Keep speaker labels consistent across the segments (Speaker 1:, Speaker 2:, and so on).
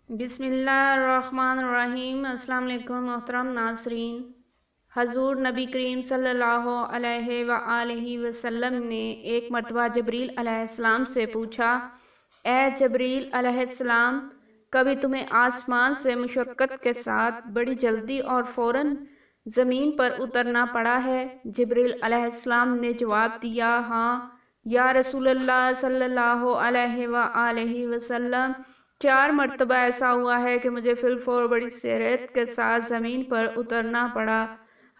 Speaker 1: بسم اللہ الرحمن الرحیم۔ السلام علیکم محترم ناظرین۔ حضور نبی کریم صلی اللہ علیہ وآلہ وسلم نے ایک مرتبہ جبریل علیہ السلام سے پوچھا، اے جبریل علیہ السلام، کبھی تمہیں آسمان سے مشقت کے ساتھ بڑی جلدی اور فوراً زمین پر اترنا پڑا ہے؟ جبریل علیہ السلام نے جواب دیا، ہاں یا رسول اللہ صلی اللہ علیہ وآلہ وسلم، 4 مرتبہ ایسا ہوا ہے کہ مجھے فی الفور بڑی سرعت کے ساتھ زمین پر اترنا پڑا۔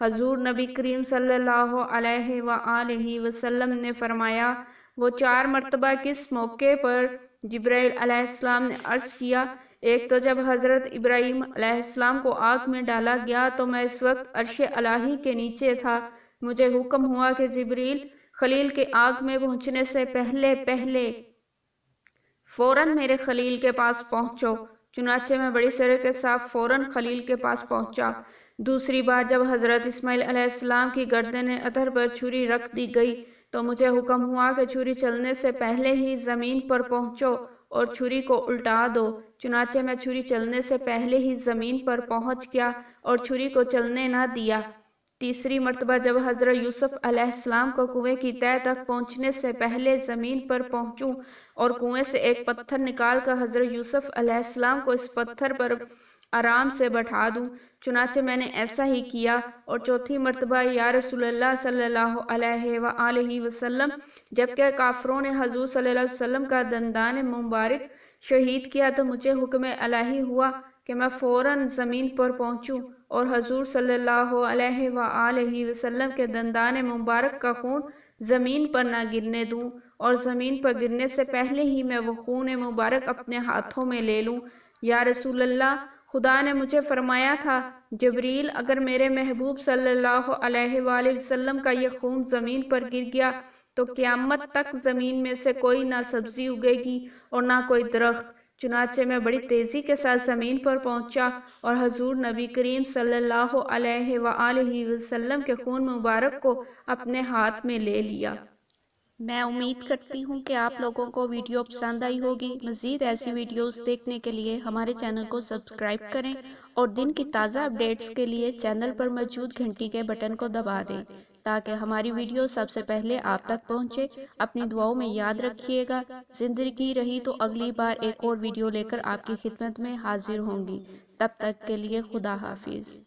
Speaker 1: حضور نبی کریم صلی اللہ علیہ وآلہ وسلم نے فرمایا، وہ 4 مرتبہ کس موقع پر؟ جبرائیل علیہ السلام نے عرض کیا، ایک تو جب حضرت ابراہیم علیہ السلام کو آگ میں ڈالا گیا تو میں اس وقت عرش الہی کے نیچے تھا۔ مجھے حکم ہوا کہ جبریل، خلیل کے آگ میں پہنچنے سے پہلے فوراً میرے خلیل کے پاس پہنچو۔ چنانچہ میں بڑی سرعت کے ساتھ فوراً خلیل کے پاس پہنچا۔ دوسری بار جب حضرت اسماعیل علیہ السلام کی گردن اتھر پر چھری رکھ دی گئی تو مجھے حکم ہوا کہ چھری چلنے سے پہلے ہی زمین پر پہنچو اور چھری کو الٹا دو۔ چنانچہ میں چھری چلنے سے پہلے ہی زمین پر پہنچ گیا اور چھری کو چلنے نہ دیا۔ تیسری مرتبہ جب حضرت یوسف علیہ السلام کو کنویں کی تہہ تک پہنچنے سے پہلے زمین پر پہنچوں اور کنویں سے ایک پتھر نکال کر حضرت یوسف علیہ السلام کو اس پتھر پر آرام سے بٹھا دوں، چنانچہ میں نے ایسا ہی کیا۔ اور چوتھی مرتبہ یا رسول اللہ صلی اللہ علیہ وآلہ وسلم، جبکہ کافروں نے حضور صلی اللہ علیہ وسلم کا دندان مبارک شہید کیا تو مجھے حکم الہی ہوا کہ میں فوراً زمین پر پہنچوں اور حضور صلی اللہ علیہ وآلہ وسلم کے دندان مبارک کا خون زمین پر نہ گرنے دوں اور زمین پر گرنے سے پہلے ہی میں وہ خون مبارک اپنے ہاتھوں میں لے لوں۔ یا رسول اللہ، خدا نے مجھے فرمایا تھا، جبریل، اگر میرے محبوب صلی اللہ علیہ وآلہ وسلم کا یہ خون زمین پر گر گیا تو قیامت تک زمین میں سے کوئی نہ سبزی اگے گی اور نہ کوئی درخت۔ چنانچہ میں بڑی تیزی کے ساتھ زمین پر پہنچا اور حضور نبی کریم صلی اللہ علیہ وآلہ وسلم کے خون مبارک کو اپنے ہاتھ میں لے لیا۔
Speaker 2: میں امید کرتی ہوں کہ آپ لوگوں کو ویڈیو پسند آئی ہوگی۔ مزید ایسی ویڈیوز دیکھنے کے لیے ہمارے چینل کو سبسکرائب کریں اور دن کی تازہ اپڈیٹس کے لیے چینل پر موجود گھنٹی کے بٹن کو دبا دیں تاکہ ہماری ویڈیو سب سے پہلے آپ تک پہنچے۔ اپنی دعاؤں میں یاد رکھیے گا۔ زندگی رہی تو اگلی بار ایک اور ویڈیو لے کر آپ کی خدمت میں حاضر ہوں گی۔ تب تک کے لیے خدا حافظ۔